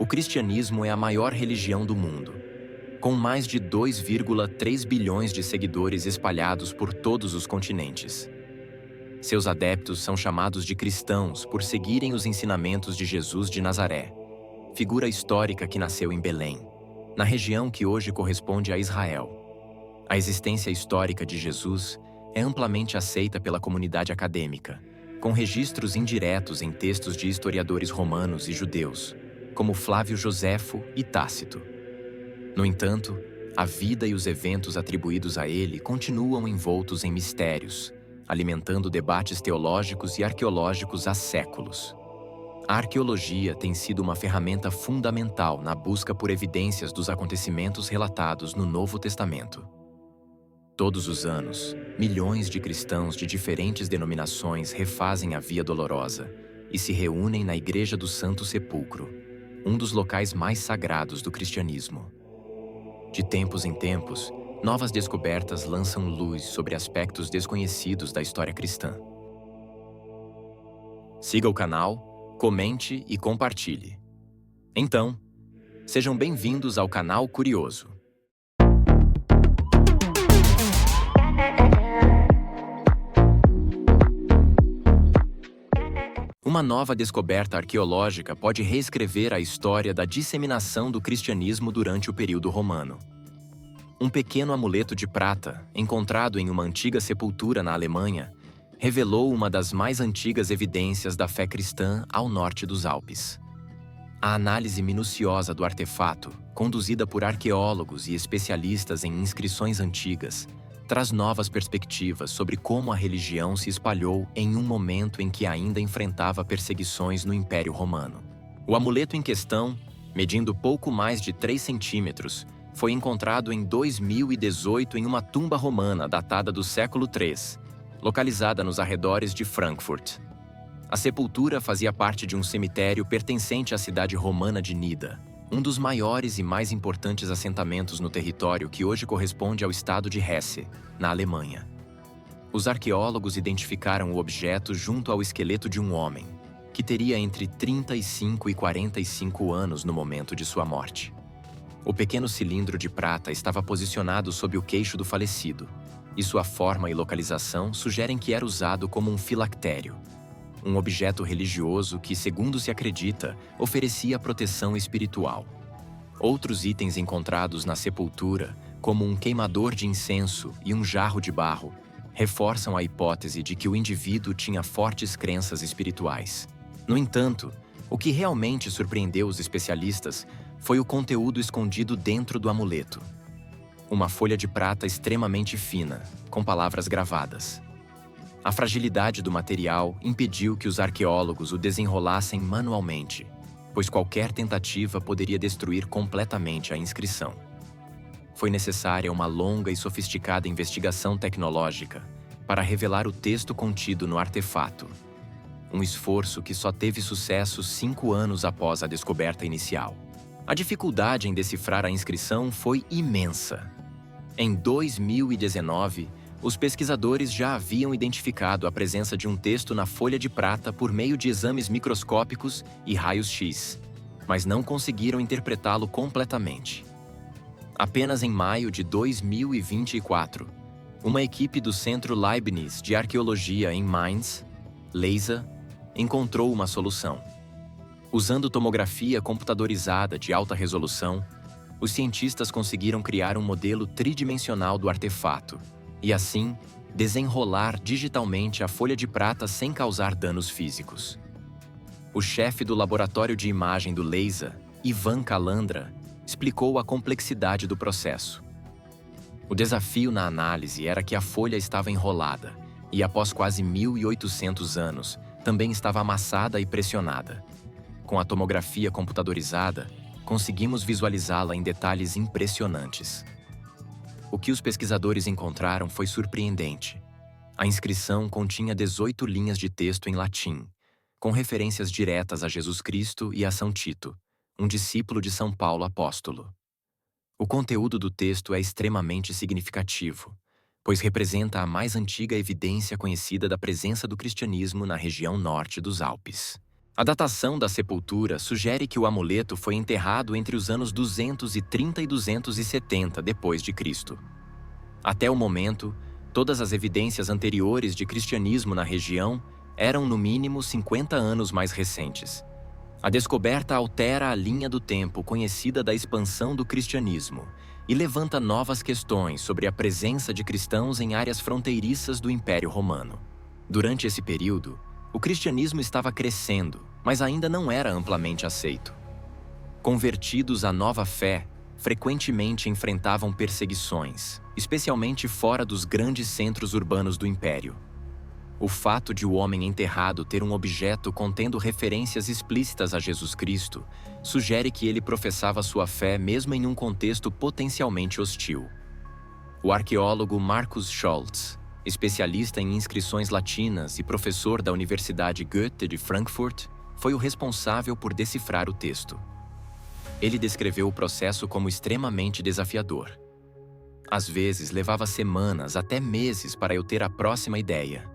O cristianismo é a maior religião do mundo, com mais de 2,3 bilhões de seguidores espalhados por todos os continentes. Seus adeptos são chamados de cristãos por seguirem os ensinamentos de Jesus de Nazaré, figura histórica que nasceu em Belém, na região que hoje corresponde a Israel. A existência histórica de Jesus é amplamente aceita pela comunidade acadêmica, com registros indiretos em textos de historiadores romanos e judeus, como Flávio Joséfo e Tácito. No entanto, a vida e os eventos atribuídos a ele continuam envoltos em mistérios, alimentando debates teológicos e arqueológicos há séculos. A arqueologia tem sido uma ferramenta fundamental na busca por evidências dos acontecimentos relatados no Novo Testamento. Todos os anos, milhões de cristãos de diferentes denominações refazem a Via Dolorosa e se reúnem na Igreja do Santo Sepulcro, um dos locais mais sagrados do cristianismo. De tempos em tempos, novas descobertas lançam luz sobre aspectos desconhecidos da história cristã. Siga o canal, comente e compartilhe. Então, sejam bem-vindos ao canal Curioso. Uma nova descoberta arqueológica pode reescrever a história da disseminação do cristianismo durante o período romano. Um pequeno amuleto de prata, encontrado em uma antiga sepultura na Alemanha, revelou uma das mais antigas evidências da fé cristã ao norte dos Alpes. A análise minuciosa do artefato, conduzida por arqueólogos e especialistas em inscrições antigas, traz novas perspectivas sobre como a religião se espalhou em um momento em que ainda enfrentava perseguições no Império Romano. O amuleto em questão, medindo pouco mais de 3 centímetros, foi encontrado em 2018 em uma tumba romana datada do século III, localizada nos arredores de Frankfurt. A sepultura fazia parte de um cemitério pertencente à cidade romana de Nida, um dos maiores e mais importantes assentamentos no território que hoje corresponde ao estado de Hesse, na Alemanha. Os arqueólogos identificaram o objeto junto ao esqueleto de um homem, que teria entre 35 e 45 anos no momento de sua morte. O pequeno cilindro de prata estava posicionado sob o queixo do falecido, e sua forma e localização sugerem que era usado como um filactério, um objeto religioso que, segundo se acredita, oferecia proteção espiritual. Outros itens encontrados na sepultura, como um queimador de incenso e um jarro de barro, reforçam a hipótese de que o indivíduo tinha fortes crenças espirituais. No entanto, o que realmente surpreendeu os especialistas foi o conteúdo escondido dentro do amuleto. Uma folha de prata extremamente fina, com palavras gravadas. A fragilidade do material impediu que os arqueólogos o desenrolassem manualmente, pois qualquer tentativa poderia destruir completamente a inscrição. Foi necessária uma longa e sofisticada investigação tecnológica para revelar o texto contido no artefato, um esforço que só teve sucesso 5 anos após a descoberta inicial. A dificuldade em decifrar a inscrição foi imensa. Em 2019, os pesquisadores já haviam identificado a presença de um texto na folha de prata por meio de exames microscópicos e raios-x, mas não conseguiram interpretá-lo completamente. Apenas em maio de 2024, uma equipe do Centro Leibniz de Arqueologia em Mainz, LEISA, encontrou uma solução. Usando tomografia computadorizada de alta resolução, os cientistas conseguiram criar um modelo tridimensional do artefato, e assim, desenrolar digitalmente a folha de prata sem causar danos físicos. O chefe do laboratório de imagem do LEISA, Ivan Calandra, explicou a complexidade do processo. O desafio na análise era que a folha estava enrolada e, após quase 1.800 anos, também estava amassada e pressionada. Com a tomografia computadorizada, conseguimos visualizá-la em detalhes impressionantes. O que os pesquisadores encontraram foi surpreendente. A inscrição continha 18 linhas de texto em latim, com referências diretas a Jesus Cristo e a São Tito, um discípulo de São Paulo apóstolo. O conteúdo do texto é extremamente significativo, pois representa a mais antiga evidência conhecida da presença do cristianismo na região norte dos Alpes. A datação da sepultura sugere que o amuleto foi enterrado entre os anos 230 e 270 depois de Cristo. Até o momento, todas as evidências anteriores de cristianismo na região eram no mínimo 50 anos mais recentes. A descoberta altera a linha do tempo conhecida da expansão do cristianismo e levanta novas questões sobre a presença de cristãos em áreas fronteiriças do Império Romano. Durante esse período, o cristianismo estava crescendo, mas ainda não era amplamente aceito. Convertidos à nova fé, frequentemente enfrentavam perseguições, especialmente fora dos grandes centros urbanos do Império. O fato de o homem enterrado ter um objeto contendo referências explícitas a Jesus Cristo sugere que ele professava sua fé mesmo em um contexto potencialmente hostil. O arqueólogo Marcus Scholz, especialista em inscrições latinas e professor da Universidade Goethe de Frankfurt, foi o responsável por decifrar o texto. Ele descreveu o processo como extremamente desafiador. Às vezes, levava semanas até meses para eu ter a próxima ideia.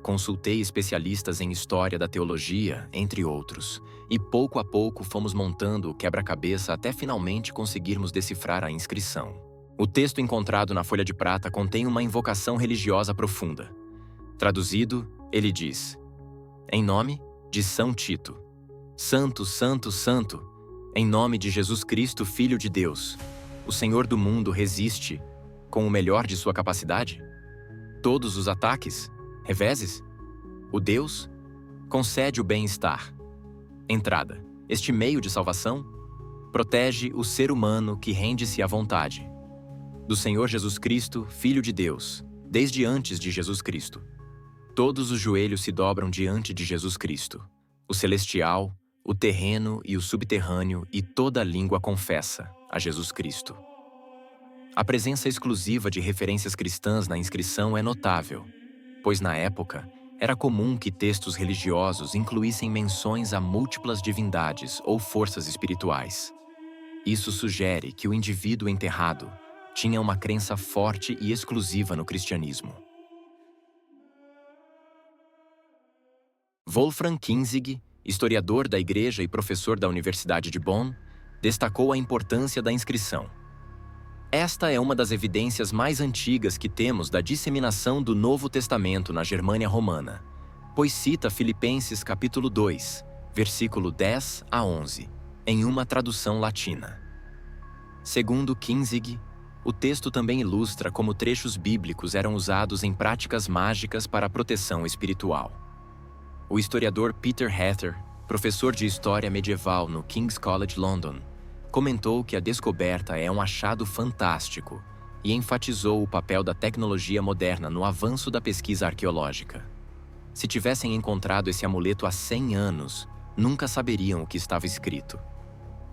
Consultei especialistas em história da teologia, entre outros, e pouco a pouco fomos montando o quebra-cabeça até finalmente conseguirmos decifrar a inscrição. O texto encontrado na folha de prata contém uma invocação religiosa profunda. Traduzido, ele diz: em nome de São Tito, Santo, Santo, Santo, em nome de Jesus Cristo, Filho de Deus, o Senhor do mundo resiste, com o melhor de sua capacidade, todos os ataques, reveses? O Deus concede o bem-estar. Entrada. Este meio de salvação protege o ser humano que rende-se à vontade do Senhor Jesus Cristo, Filho de Deus, desde antes de Jesus Cristo. Todos os joelhos se dobram diante de Jesus Cristo, o celestial, o terreno e o subterrâneo, e toda língua confessa a Jesus Cristo. A presença exclusiva de referências cristãs na inscrição é notável, pois na época era comum que textos religiosos incluíssem menções a múltiplas divindades ou forças espirituais. Isso sugere que o indivíduo enterrado tinha uma crença forte e exclusiva no cristianismo. Wolfram Kinzig, historiador da Igreja e professor da Universidade de Bonn, destacou a importância da inscrição. Esta é uma das evidências mais antigas que temos da disseminação do Novo Testamento na Germânia Romana, pois cita Filipenses capítulo 2, versículo 10 a 11, em uma tradução latina. Segundo Kinzig, o texto também ilustra como trechos bíblicos eram usados em práticas mágicas para a proteção espiritual. O historiador Peter Hather, professor de História Medieval no King's College London, comentou que a descoberta é um achado fantástico e enfatizou o papel da tecnologia moderna no avanço da pesquisa arqueológica. Se tivessem encontrado esse amuleto há 100 anos, nunca saberiam o que estava escrito.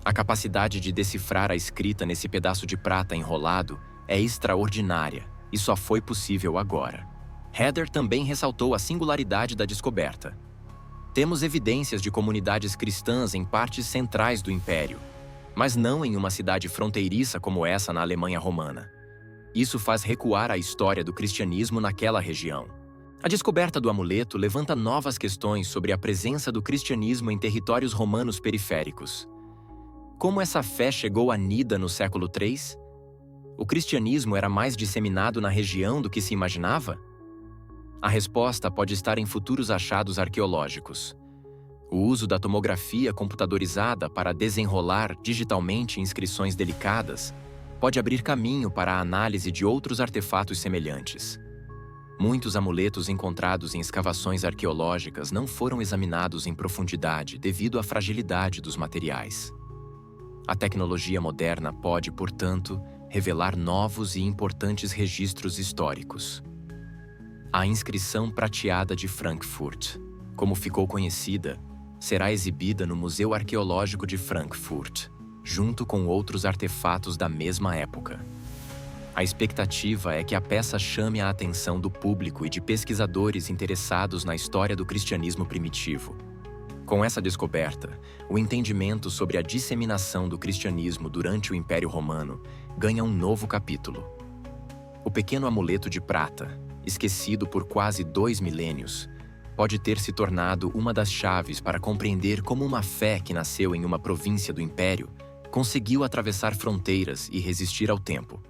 A capacidade de decifrar a escrita nesse pedaço de prata enrolado é extraordinária e só foi possível agora. Hather também ressaltou a singularidade da descoberta. Temos evidências de comunidades cristãs em partes centrais do Império, mas não em uma cidade fronteiriça como essa na Alemanha Romana. Isso faz recuar a história do cristianismo naquela região. A descoberta do amuleto levanta novas questões sobre a presença do cristianismo em territórios romanos periféricos. Como essa fé chegou a Nida no século III? O cristianismo era mais disseminado na região do que se imaginava? A resposta pode estar em futuros achados arqueológicos. O uso da tomografia computadorizada para desenrolar digitalmente inscrições delicadas pode abrir caminho para a análise de outros artefatos semelhantes. Muitos amuletos encontrados em escavações arqueológicas não foram examinados em profundidade devido à fragilidade dos materiais. A tecnologia moderna pode, portanto, revelar novos e importantes registros históricos. A inscrição prateada de Frankfurt, como ficou conhecida, será exibida no Museu Arqueológico de Frankfurt, junto com outros artefatos da mesma época. A expectativa é que a peça chame a atenção do público e de pesquisadores interessados na história do cristianismo primitivo. Com essa descoberta, o entendimento sobre a disseminação do cristianismo durante o Império Romano ganha um novo capítulo. O pequeno amuleto de prata, esquecido por quase 2 milênios, pode ter se tornado uma das chaves para compreender como uma fé que nasceu em uma província do Império conseguiu atravessar fronteiras e resistir ao tempo.